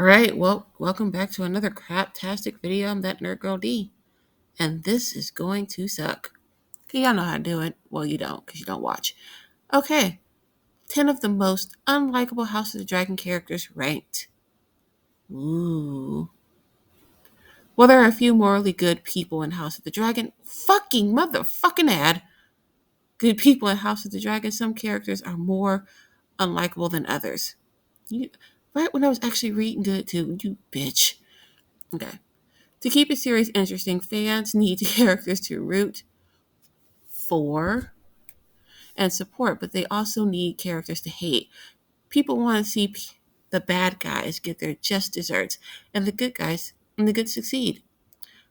All right, well, welcome back to another craptastic video. I'm that nerd girl D, and this is going to suck. Okay, y'all know how to do it. Well, you don't, because you don't watch. Okay, 10 of the most unlikable House of the Dragon characters ranked. Ooh. Well, there are a few morally good people in House of the Dragon. Fucking motherfucking ad. Good people in House of the Dragon. Some characters are more unlikable than others. You, right when I was actually reading good too, you bitch. Okay. To keep a series interesting, fans need characters to root for and support, but they also need characters to hate. People want to see the bad guys get their just desserts and the good succeed.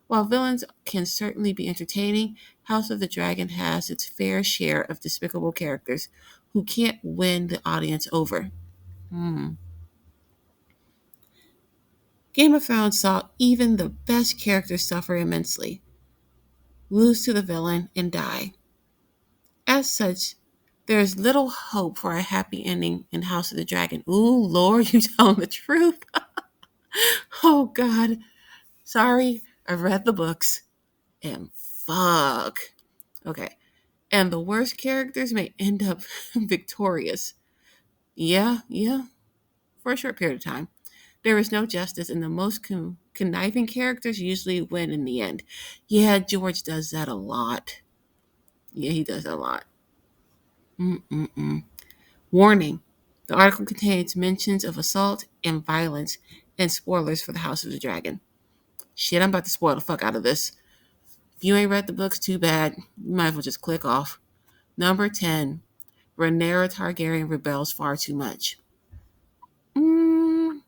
While villains can certainly be entertaining, House of the Dragon has its fair share of despicable characters who can't win the audience over. Hmm. Game of Thrones saw even the best characters suffer immensely, lose to the villain, and die. As such, there is little hope for a happy ending in House of the Dragon. Ooh, Lord, you telling the truth? Oh, God. Sorry, I read the books. And fuck. Okay. And the worst characters may end up victorious. Yeah, for a short period of time. There is no justice, and the most conniving characters usually win in the end. Yeah, George does that a lot. Yeah, he does that a lot. Mm-mm-mm. Warning: the article contains mentions of assault and violence and spoilers for the House of the Dragon. Shit, I'm about to spoil the fuck out of this. If you ain't read the books, too bad. You might as well just click off. Number 10. Rhaenyra Targaryen rebels far too much. Mm,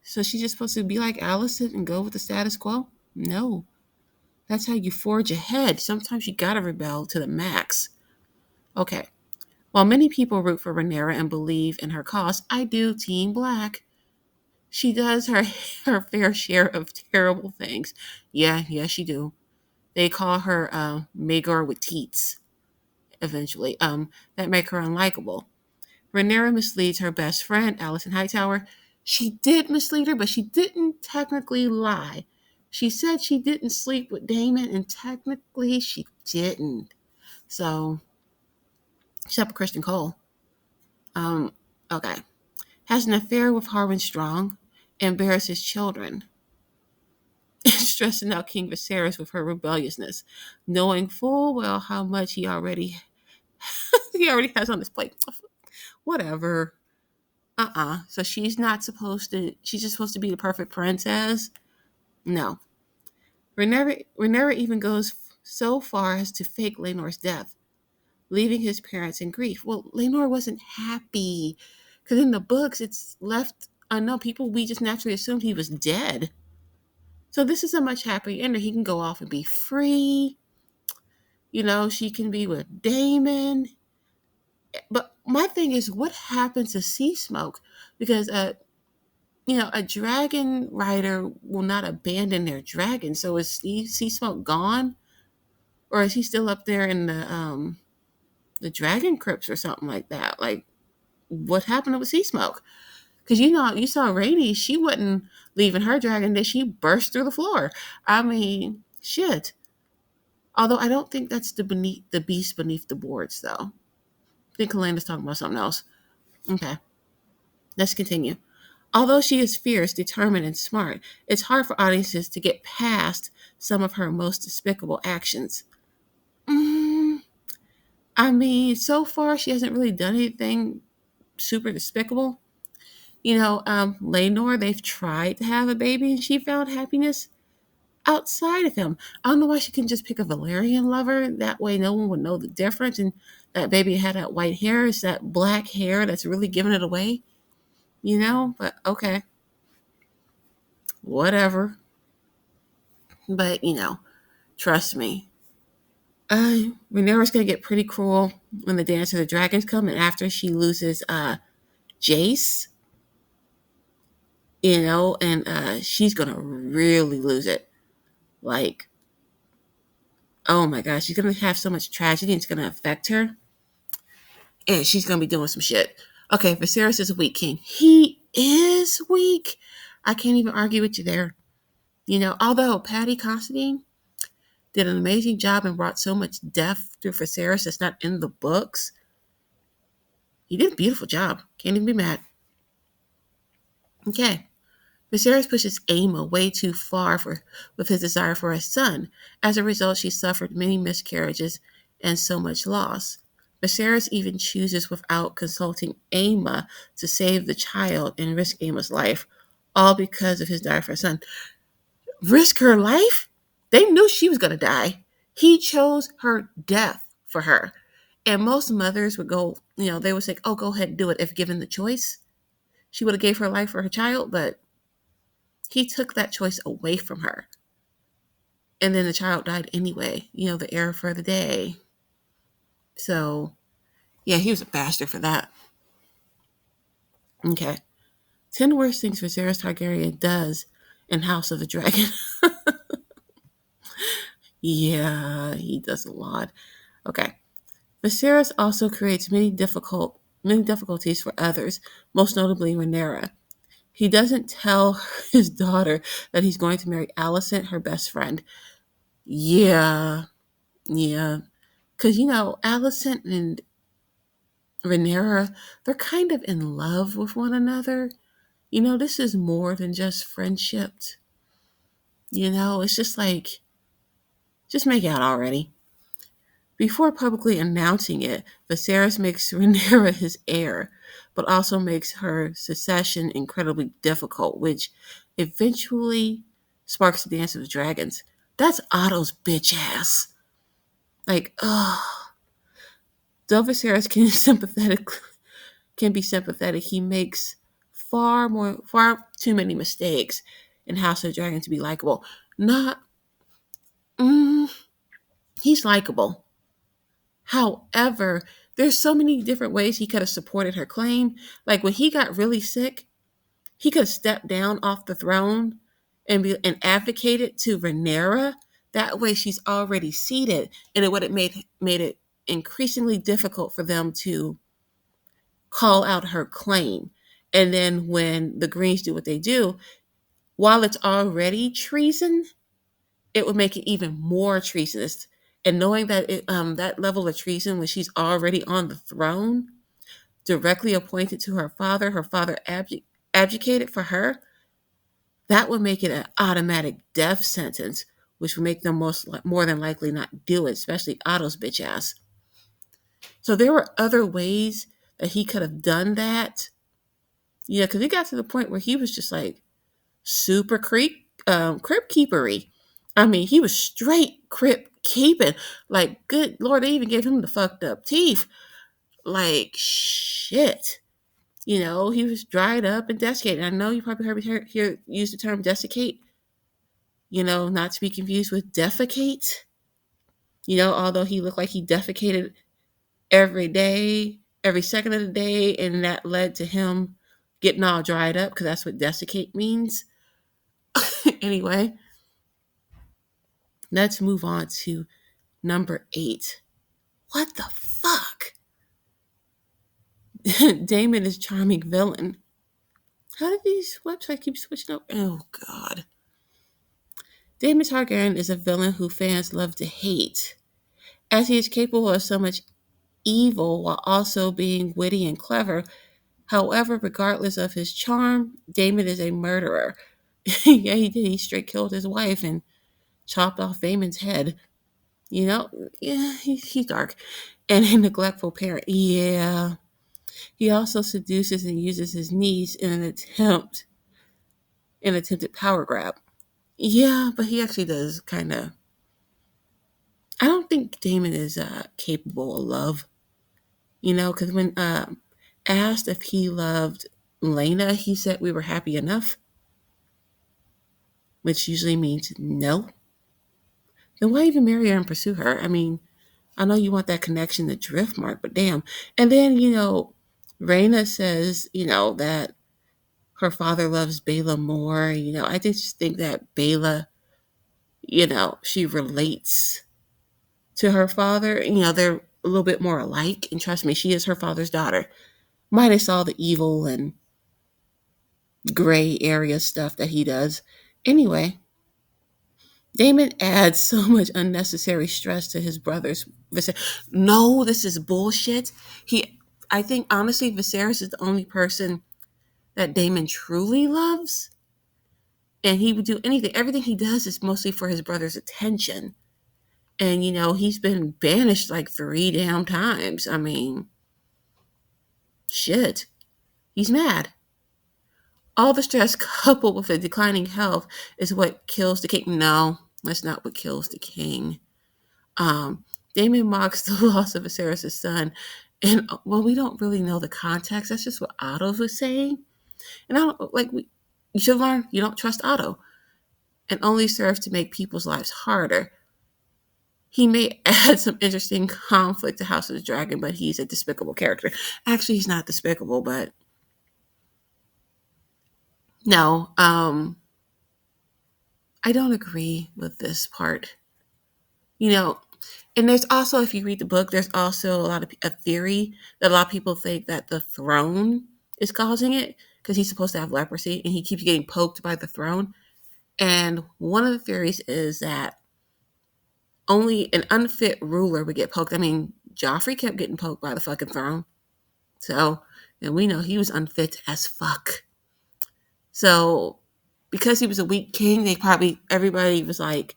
so she's just supposed to be like Alicent and go with the status quo? No. That's how you forge ahead. Sometimes you gotta rebel to the max. Okay. While many people root for Rhaenyra and believe in her cause, I do Team Black. She does her fair share of terrible things. Yeah, she do. They call her Magor with teats eventually. That make her unlikable. Rhaenyra misleads her best friend, Alicent Hightower. She did mislead her, but she didn't technically lie. She said she didn't sleep with Daemon, and technically she didn't. So, except for Christian Cole. Um, okay. Has an affair with Harwin Strong, embarrasses children. Stressing out King Viserys with her rebelliousness, knowing full well how much he already has on his plate. Whatever. So she's not supposed to. She's just supposed to be the perfect princess. No. Rhaenyra even goes so far as to fake Laenor's death, leaving his parents in grief. Well, Laenor wasn't happy because in the books it's left unknown. People we just naturally assumed he was dead. So this is a much happier ending. He can go off and be free. She can be with Damon. But my thing is, what happened to Sea Smoke? Because, a dragon rider will not abandon their dragon. So is Sea Smoke gone? Or is he still up there in the dragon crypts or something like that? Like, what happened with Sea Smoke? Because, you saw Rainey, she wasn't leaving her dragon, then she burst through the floor. I mean, shit. Although I don't think that's the beast beneath the boards, though. I think Kalanda's talking about something else. Okay, let's continue. Although she is fierce, determined, and smart, it's hard for audiences to get past some of her most despicable actions. Mm, I mean, so far she hasn't really done anything super despicable. Laenor, they've tried to have a baby and she found happiness outside of him. I don't know why she couldn't just pick a Valerian lover. That way no one would know the difference. And that baby had that white hair. It's that black hair that's really giving it away. But okay. Whatever. But, trust me. Rhaenyra's going to get pretty cruel when the Dance of the Dragons come. And after she loses Jace, and she's going to really lose it. Like, oh my gosh, she's going to have so much tragedy and it's going to affect her. And she's going to be doing some shit. Okay, Viserys is a weak king. He is weak. I can't even argue with you there. Although Patty Considine did an amazing job and brought so much depth to Viserys that's not in the books, he did a beautiful job. Can't even be mad. Okay. Viserys pushes Aemma way too far with his desire for a son. As a result, she suffered many miscarriages and so much loss. Viserys even chooses, without consulting Aemma, to save the child and risk Aemma's life, all because of his desire for a son. Risk her life? They knew she was going to die. He chose her death for her. And most mothers would go, they would say, oh, go ahead and do it if given the choice. She would have gave her life for her child, but he took that choice away from her. And then the child died anyway, the heir for the day. So, yeah, he was a bastard for that. Okay. 10 worst things Viserys Targaryen does in House of the Dragon. Yeah, he does a lot. Okay. Viserys also creates many difficulties for others, most notably Rhaenyra. He doesn't tell his daughter that he's going to marry Alicent, her best friend. Yeah, yeah. Because, Alicent and Rhaenyra, they're kind of in love with one another. This is more than just friendship. It's just like, just make out already. Before publicly announcing it, Viserys makes Rhaenyra his heir, but also makes her succession incredibly difficult, which eventually sparks the Dance of the Dragons. That's Otto's bitch ass. Like, oh, though Viserys can be sympathetic, he makes far too many mistakes in House of the Dragon to be likable. Not, mm, he's likable. However, there's so many different ways he could have supported her claim. Like when he got really sick, he could have stepped down off the throne and advocated to Rhaenyra. That way, she's already seated, and it would have made it increasingly difficult for them to call out her claim. And then when the Greens do what they do, while it's already treason, it would make it even more treasonous. And knowing that that level of treason when she's already on the throne, directly appointed to her father abdicated for her, that would make it an automatic death sentence, which would make them more than likely not do it, especially Otto's bitch ass. So there were other ways that he could have done that. Yeah, because it got to the point where he was just like super crypt keepery. I mean, he was straight crypt keeping. Like, good Lord, they even gave him the fucked up teeth. Like, shit. He was dried up and desiccated. I know you probably heard me here use the term desiccate, not to be confused with defecate. Although he looked like he defecated every day, every second of the day, and that led to him getting all dried up because that's what desiccate means. Anyway, let's move on to number 8. What the fuck? Damon is charming villain. How did these websites keep switching up? Oh, God. Daemon Targaryen is a villain who fans love to hate, as he is capable of so much evil while also being witty and clever. However, regardless of his charm, Daemon is a murderer. Yeah, he did. He straight killed his wife and chopped off Daemon's head. Yeah, he's dark. And a neglectful parent. Yeah. He also seduces and uses his niece in an attempted power grab. Yeah, but he actually does kind of. I don't think Damon is capable of love. Because when asked if he loved Lena, he said we were happy enough, which usually means no. Then why even marry her and pursue her? I mean, I know you want that connection to Driftmark, but damn. And then, Raina says, that her father loves Bela more. I just think that Bela, she relates to her father. They're a little bit more alike. And trust me, she is her father's daughter. Minus all the evil and gray area stuff that he does. Anyway, Damon adds so much unnecessary stress to his brother's. No, this is bullshit. I think honestly, Viserys is the only person that Damon truly loves, and he would do anything. Everything he does is mostly for his brother's attention. And he's been banished like 3 damn times. I mean, shit. He's mad. All the stress coupled with a declining health is what kills the king. No, that's not what kills the king. Um, Damon mocks the loss of Viserys' son, and well, we don't really know the context. That's just what Otto was saying. And I don't like you should learn you don't trust Otto, and only serves to make people's lives harder. He may add some interesting conflict to House of the Dragon, but he's a despicable character. Actually, he's not despicable, but no, I don't agree with this part. You know, and there's also, if you read the book, there's also a theory that a lot of people think that the throne is causing it because he's supposed to have leprosy and he keeps getting poked by the throne. And one of the theories is that only an unfit ruler would get poked. I mean, Joffrey kept getting poked by the fucking throne. So, and we know he was unfit as fuck. So, because he was a weak king, everybody was like,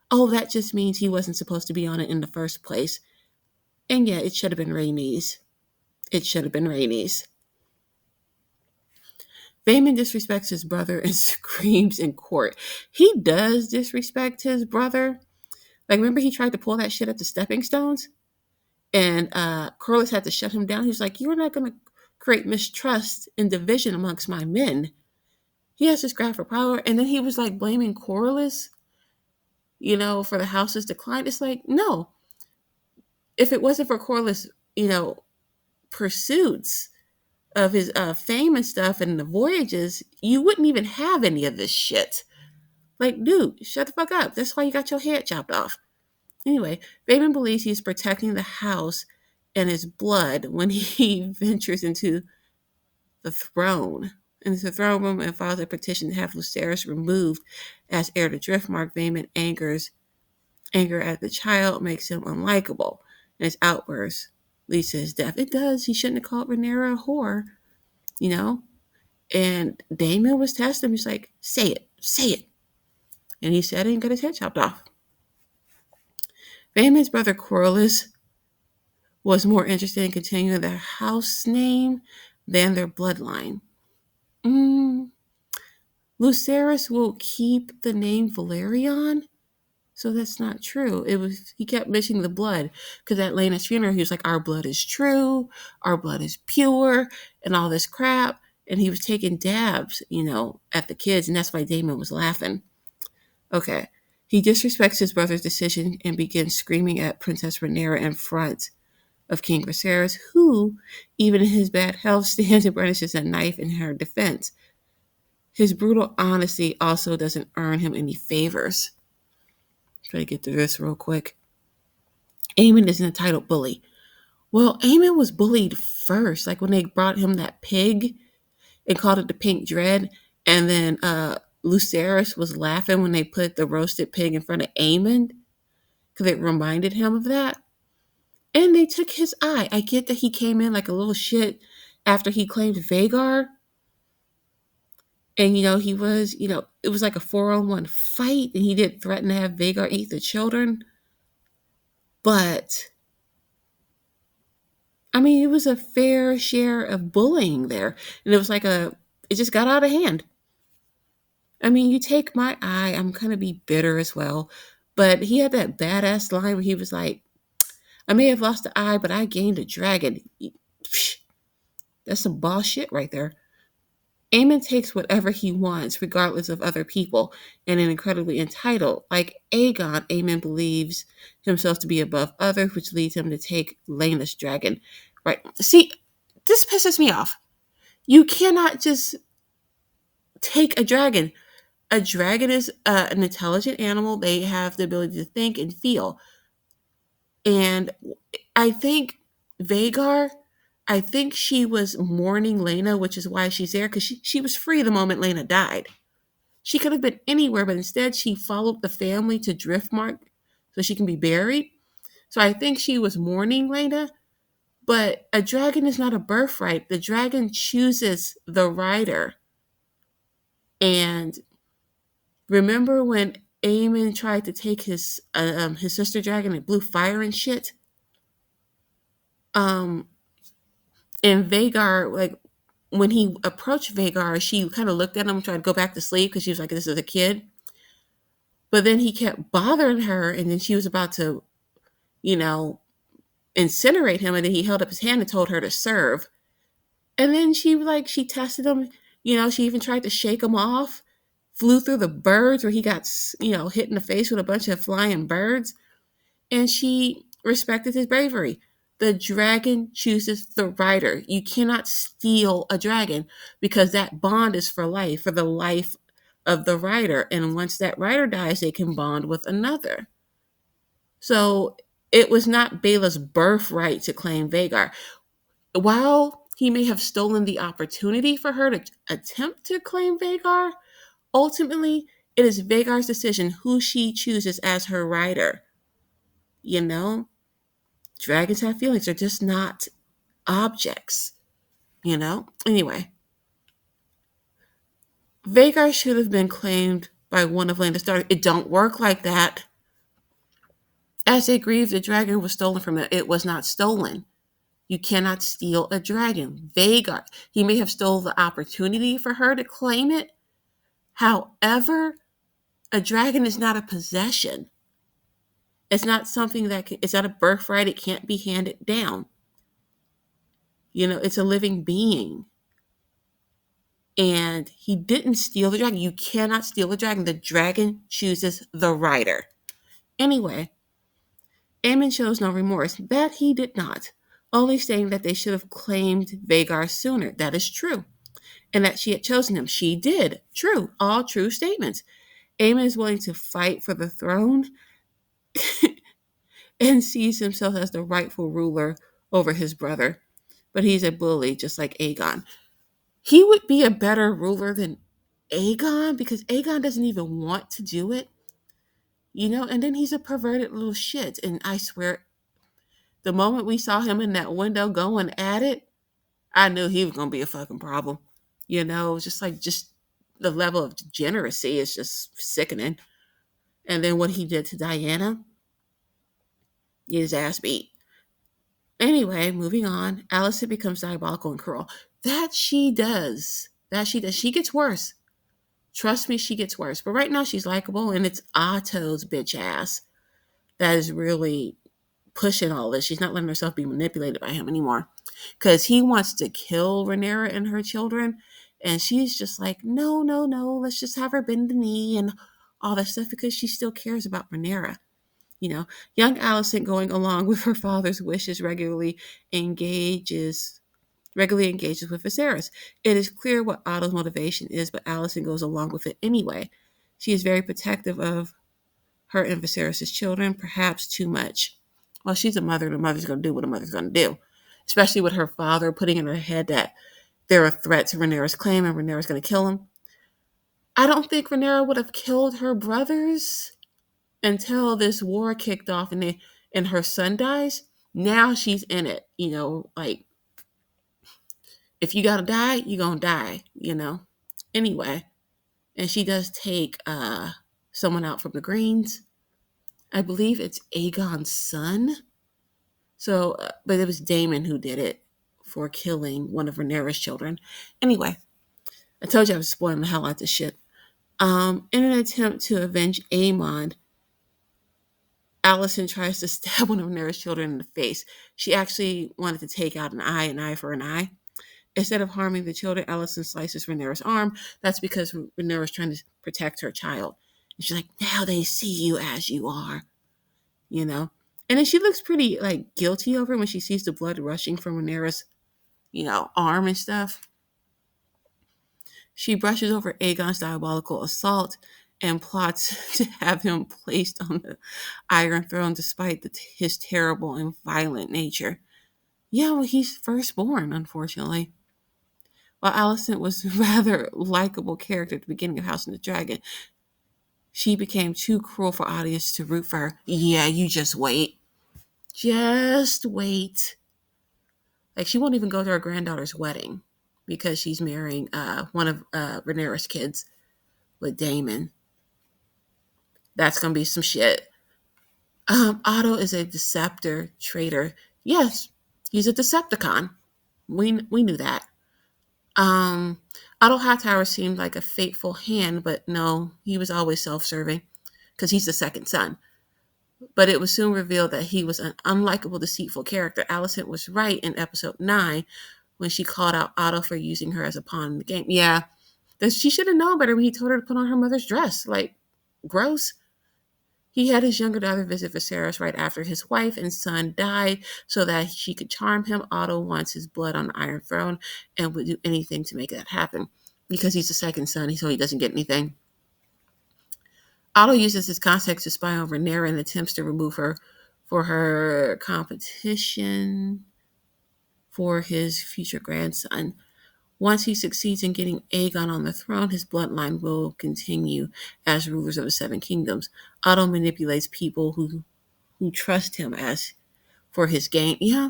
oh, that just means he wasn't supposed to be on it in the first place. And yeah, it should have been Rhaenys. It should have been Rhaenys. Vaemond disrespects his brother and screams in court. He does disrespect his brother. Like, remember he tried to pull that shit at the stepping stones? And Corlys had to shut him down. He was like, you're not going to create mistrust and division amongst my men. He has this grab for power. And then he was like blaming Corlys, for the house's decline. It's like, no. If it wasn't for Corlys, pursuits of his fame and stuff and the voyages, you wouldn't even have any of this shit. Like, dude, shut the fuck up. That's why you got your head chopped off. Anyway, Vaemond believes he's protecting the house and his blood when he ventures into the throne. In the throne room and files a petition to have Lucerys removed as heir to Driftmark. Vaemond anger at the child makes him unlikable, and his outburst leads to his death. It does. He shouldn't have called Rhaenyra a whore, you know? And Damon was testing him. He's like, say it. And he said it and got his head chopped off. Vaemond's brother Corlys was more interested in continuing their house name than their bloodline. Lucerys will keep the name Valerion? So that's not true. He kept missing the blood because at Lena's funeral, he was like, our blood is true, our blood is pure, and all this crap. And he was taking dabs, at the kids, and that's why Damon was laughing. Okay. He disrespects his brother's decision and begins screaming at Princess Rhaenyra in front of King Viserys, who, even in his bad health, stands and brandishes a knife in her defense. His brutal honesty also doesn't earn him any favors. Try to get through this real quick. Aemon is an entitled bully. Well, Aemon was bullied first, like when they brought him that pig and called it the pink dread, and then Lucerys was laughing when they put the roasted pig in front of Aemon because it reminded him of that. And they took his eye. I get that he came in like a little shit after he claimed Vhagar. And, he was, it was like a 4-on-1 fight, and he did threaten to have Vhagar eat the children. But, I mean, it was a fair share of bullying there. And it was like it just got out of hand. I mean, you take my eye, I'm going to be bitter as well. But he had that badass line where he was like, I may have lost the eye, but I gained a dragon. That's some bullshit right there. Aemon takes whatever he wants, regardless of other people, and is incredibly entitled. Like Aegon, Aemon believes himself to be above others, which leads him to take Laena's dragon. Right? See, this pisses me off. You cannot just take a dragon. A dragon is an intelligent animal. They have the ability to think and feel. And I think Vhagar, I think she was mourning Lena, which is why she's there, because she was free the moment Lena died. She could have been anywhere, but instead she followed the family to Driftmark so she can be buried. So I think she was mourning Lena, but a dragon is not a birthright. The dragon chooses the rider. And remember when Aemon tried to take his sister dragon and blew fire and shit? Um, and Vagar, like when he approached Vagar, she kind of looked at him, tried to go back to sleep because she was like, "This is a kid." But then he kept bothering her, and then she was about to, you know, incinerate him, and then he held up his hand and told her to serve. And then she tested him. She even tried to shake him off. Flew through the birds where he got hit in the face with a bunch of flying birds, and she respected his bravery. The dragon chooses the rider. You cannot steal a dragon because that bond is for life, for the life of the rider. And once that rider dies, they can bond with another. So it was not Bela's birthright to claim Vagar. While he may have stolen the opportunity for her to attempt to claim Vagar, ultimately it is Vagar's decision who she chooses as her rider. You know, dragons have feelings, they're just not objects. Anyway, Vagar should have been claimed by one of Lena's daughters. It don't work like that. As they grieved, the dragon was stolen from them. It was not stolen. You cannot steal a dragon. Vagar, he may have stole the opportunity for her to claim it. However, a dragon is not a possession. It's not something it's not a birthright. It can't be handed down. It's a living being. And he didn't steal the dragon. You cannot steal a dragon. The dragon chooses the rider. Anyway, Aemon shows no remorse. That he did not. Only saying that they should have claimed Vagar sooner. That is true. And that she had chosen him. She did. True. All true statements. Aemon is willing to fight for the throne and sees himself as the rightful ruler over his brother. But he's a bully, just like Aegon. He would be a better ruler than Aegon because Aegon doesn't even want to do it. And then he's a perverted little shit. And I swear, the moment we saw him in that window going at it, I knew he was going to be a fucking problem. Just the level of degeneracy is just sickening. And then what he did to Diana, his ass beat. Anyway, moving on. Alicent becomes diabolical and cruel. That she does. She gets worse. Trust me, she gets worse. But right now she's likable, and it's Otto's bitch ass that is really pushing all this. She's not letting herself be manipulated by him anymore. Because he wants to kill Rhaenyra and her children. And she's just like, no, no, no. Let's just have her bend the knee and all that stuff because she still cares about Rhaenyra. Young Alicent, going along with her father's wishes, regularly engages with Viserys. It is clear what Otto's motivation is, but Alicent goes along with it anyway. She is very protective of her and Viserys' children, perhaps too much. Well, she's a mother, and a mother's going to do what a mother's going to do, especially with her father putting in her head that they're a threat to Rhaenyra's claim and Rhaenyra's going to kill him. I don't think Rhaenyra would have killed her brothers until this war kicked off and her son dies. Now she's in it, like if you gotta die, you're gonna die. Anyway, and she does take someone out from the Greens. I believe it's Aegon's son. So, but it was Daemon who did it for killing one of Rhaenyra's children. Anyway, I told you I was spoiling the hell out of this shit. In an attempt to avenge Aemon, Alicent tries to stab one of Rhaenyra's children in the face. She actually wanted to take out an eye for an eye. Instead of harming the children, Alicent slices Rhaenyra's arm. That's because Rhaenyra's trying to protect her child. And she's like, now they see you as you are. And then she looks pretty guilty over it when she sees the blood rushing from Rhaenyra's, arm and stuff. She brushes over Aegon's diabolical assault and plots to have him placed on the Iron Throne despite his terrible and violent nature. Yeah, well, he's firstborn, unfortunately. While Alicent was a rather likable character at the beginning of House and the Dragon, she became too cruel for audience to root for her. Yeah, you just wait. Just wait. Like, she won't even go to her granddaughter's wedding because she's marrying one of Rhaenyra's kids with Daemon. That's gonna be some shit. Otto is a deceptor, traitor. Yes, he's a Decepticon. We knew that. Um, Otto Hightower seemed like a fateful hand, but no, he was always self-serving because he's the second son. But it was soon revealed that he was an unlikable, deceitful character. Alicent was right in episode 9 when she called out Otto for using her as a pawn in the game. Yeah, that she should have known better when he told her to put on her mother's dress. Like, gross. He had his younger daughter visit Viserys right after his wife and son died so that she could charm him. Otto wants his blood on the Iron Throne and would do anything to make that happen. Because he's the second son, so he doesn't get anything. Otto uses his contacts to spy on Rhaenyra and attempts to remove her for her competition for his future grandson. Once he succeeds in getting Aegon on the throne, his bloodline will continue as rulers of the Seven Kingdoms. Otto manipulates people who trust him as for his gain. Yeah,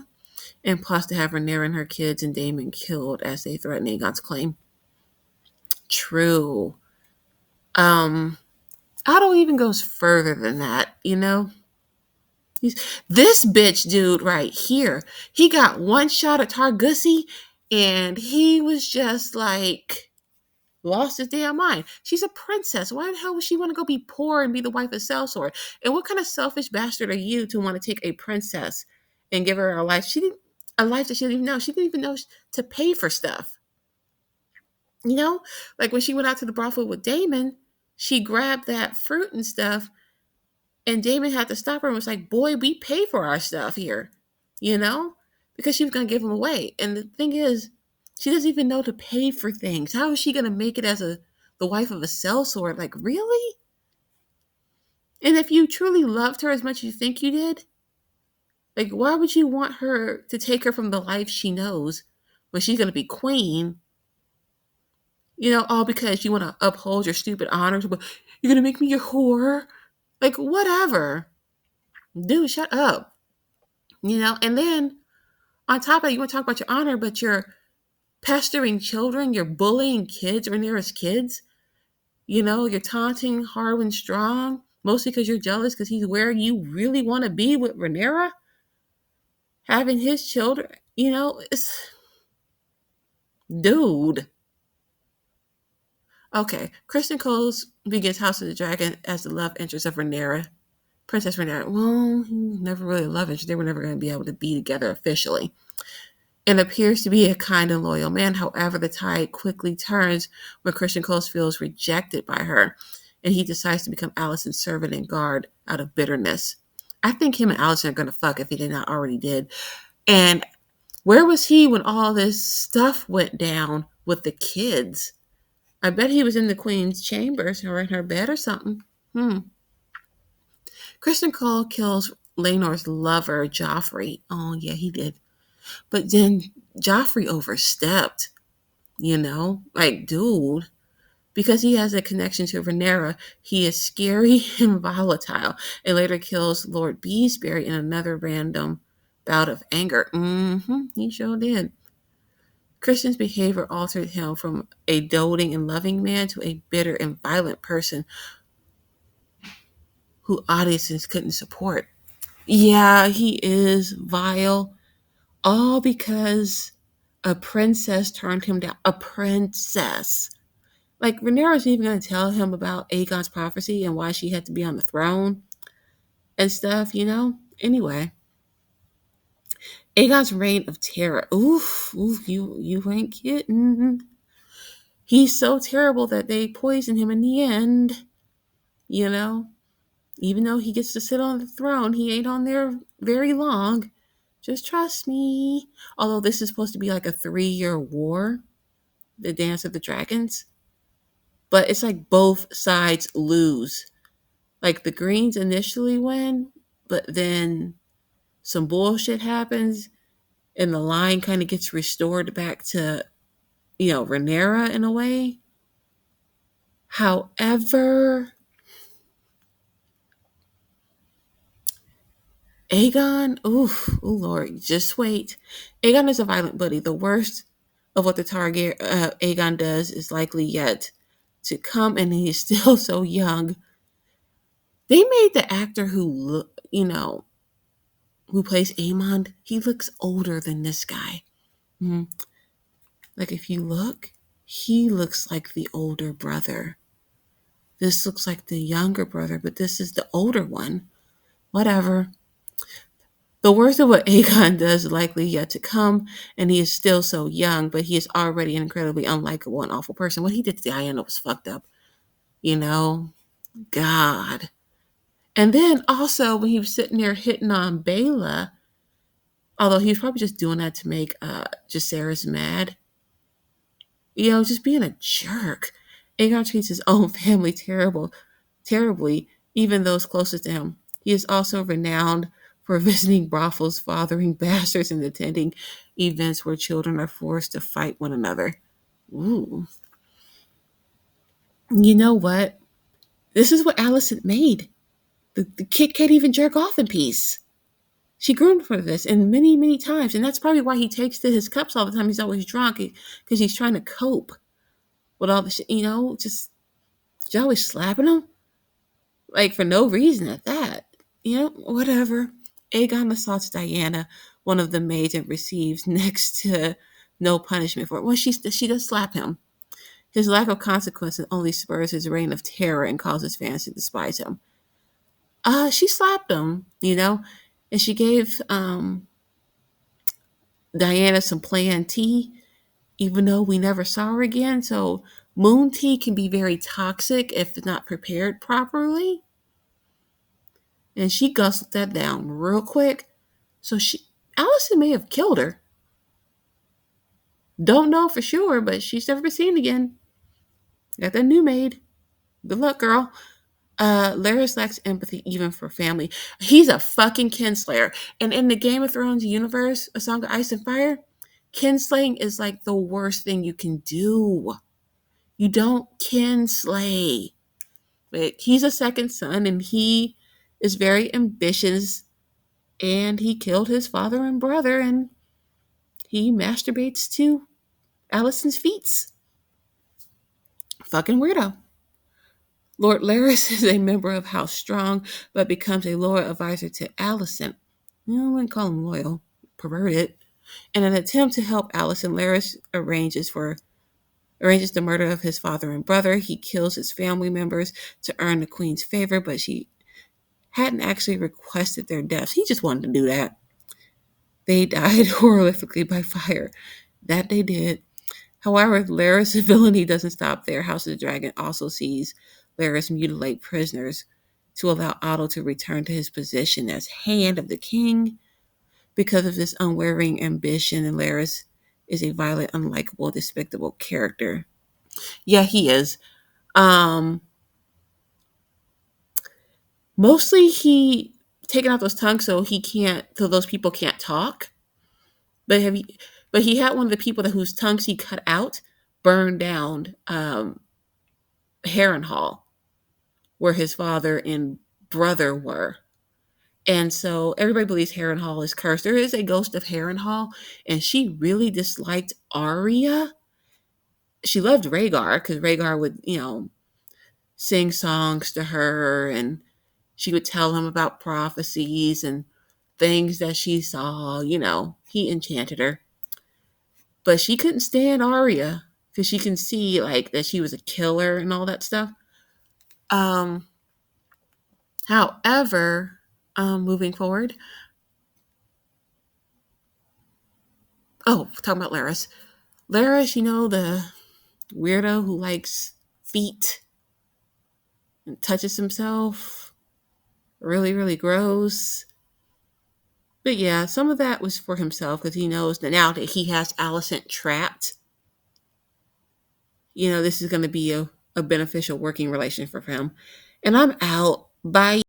and plots to have Rhaenyra and her kids and Daemon killed as they threaten Aegon's claim. True. Um, Otto even goes further than that, you know? This bitch dude right here, he got one shot at Targussy and he was just like lost his damn mind. She's a princess. Why the hell would she want to go be poor and be the wife of Sellsword? And what kind of selfish bastard are you to want to take a princess and give her a life? She didn't a life that she didn't even know. She didn't even know to pay for stuff. You know, like when she went out to the brothel with Damon, she grabbed that fruit and stuff, and Damon had to stop her and was like, "Boy, we pay for our stuff here," you know, because she was gonna give them away. And the thing is, she doesn't even know to pay for things. How is she gonna make it as the wife of a sellsword? Like, really? And if you truly loved her as much as you think you did, like, why would you want her to take her from the life she knows when she's gonna be queen? You know, all because you want to uphold your stupid honor. You're gonna make me your whore. Like, whatever, dude. Shut up. You know. And then on top of it, you want to talk about your honor, but you're pestering children. You're bullying kids, Rhaenyra's kids. You know, you're taunting Harwin Strong, mostly because you're jealous because he's where you really want to be with Rhaenyra, having his children. You know, it's dude. Okay, Kristen Coles begins House of the Dragon as the love interest of Rhaenyra. Princess Rhaenyra. Well, never really a love interest. They were never going to be able to be together officially. And appears to be a kind and loyal man. However, the tide quickly turns when Christian Coles feels rejected by her, and he decides to become Alicent's servant and guard out of bitterness. I think him and Alicent are going to fuck if he did not already did. And where was he when all this stuff went down with the kids? I bet he was in the queen's chambers or in her bed or something. Kristen Cole kills Laenor's lover, Joffrey. Oh, yeah, he did. But then Joffrey overstepped, you know? Like, dude. Because he has a connection to Rhaenyra, he is scary and volatile. And later kills Lord Beesbury in another random bout of anger. He sure did. Christian's behavior altered him from a doting and loving man to a bitter and violent person who audiences couldn't support. Yeah, he is vile. All because a princess turned him down. A princess. Like, Rhaenyra's even going to tell him about Aegon's prophecy and why she had to be on the throne and stuff, you know? Anyway, Aegon's reign of terror. Oof, you ain't kidding. He's so terrible that they poison him in the end, you know? Even though he gets to sit on the throne, he ain't on there very long. Just trust me. Although this is supposed to be like a 3-year war, the Dance of the Dragons. But it's like both sides lose. Like the Greens initially win, but then some bullshit happens and the line kind of gets restored back to, Rhaenyra in a way. However, Aegon, oh Lord, just wait. Aegon is a violent bully. The worst of what the target Aegon does is likely yet to come, and he is still so young. They made the actor who plays Aemond, he looks older than this guy. Mhm. Like if you look, he looks like the older brother. This looks like the younger brother, but this is the older one. Whatever. The worst of what Aegon does is likely yet to come, and he is still so young, but he is already an incredibly unlikable and awful person. What he did to Diana was fucked up. You know? God. And then also when he was sitting there hitting on Bela, although he was probably just doing that to make Jacaerys mad, just being a jerk. Aegon treats his own family terribly, even those closest to him. He is also renowned for visiting brothels, fathering bastards, and attending events where children are forced to fight one another. Ooh. You know what? This is what Alicent made. The kid can't even jerk off in peace. She groomed for this, and many, many times. And that's probably why he takes to his cups all the time. He's always drunk because he's trying to cope with all the shit, just she's always slapping him, like for no reason at that. Whatever. Aegon assaults Diana, one of the maids, and receives next to no punishment for it. Well, she does slap him. His lack of consequences only spurs his reign of terror and causes fans to despise him. She slapped him, and she gave Diana some Plan T, even though we never saw her again. So moon tea can be very toxic if not prepared properly. And she guzzled that down real quick. So Allison may have killed her. Don't know for sure, but she's never been seen again. Got that new maid. Good luck, girl. Larys lacks empathy even for family. He's a fucking kinslayer. And in the Game of Thrones universe, A Song of Ice and Fire, kinslaying is like the worst thing you can do. You don't kinslay. But he's a second son, and he is very ambitious, and he killed his father and brother, and he masturbates to Allison's feats. Fucking weirdo. Lord Larys is a member of House Strong, but becomes a loyal advisor to Allison. I wouldn't call him loyal, perverted. In an attempt to help Allison, Larys arranges the murder of his father and brother. He kills his family members to earn the queen's favor, but she hadn't actually requested their deaths. He just wanted to do that. They died horrifically by fire. That they did. However, Larys' villainy doesn't stop there. House of the Dragon also sees Larys mutilate prisoners to allow Otto to return to his position as Hand of the King. Because of this unwavering ambition, and Larys is a violent, unlikable, despicable character. Yeah, he is. Mostly he taken out those tongues so those people can't talk. But he had one of the people whose tongues he cut out burned down Harrenhal, where his father and brother were. And so everybody believes Harrenhal is cursed. There is a ghost of Harrenhal, and she really disliked Arya. She loved Rhaegar because Rhaegar would, sing songs to her, and she would tell him about prophecies and things that she saw. He enchanted her. But she couldn't stand Arya because she can see like that she was a killer and all that stuff. However, moving forward. Oh, talking about Larys. Larys, the weirdo who likes feet and touches himself. Really, really gross. But yeah, some of that was for himself because he knows that now that he has Alicent trapped, this is going to be a beneficial working relationship for him. And I'm out. Bye.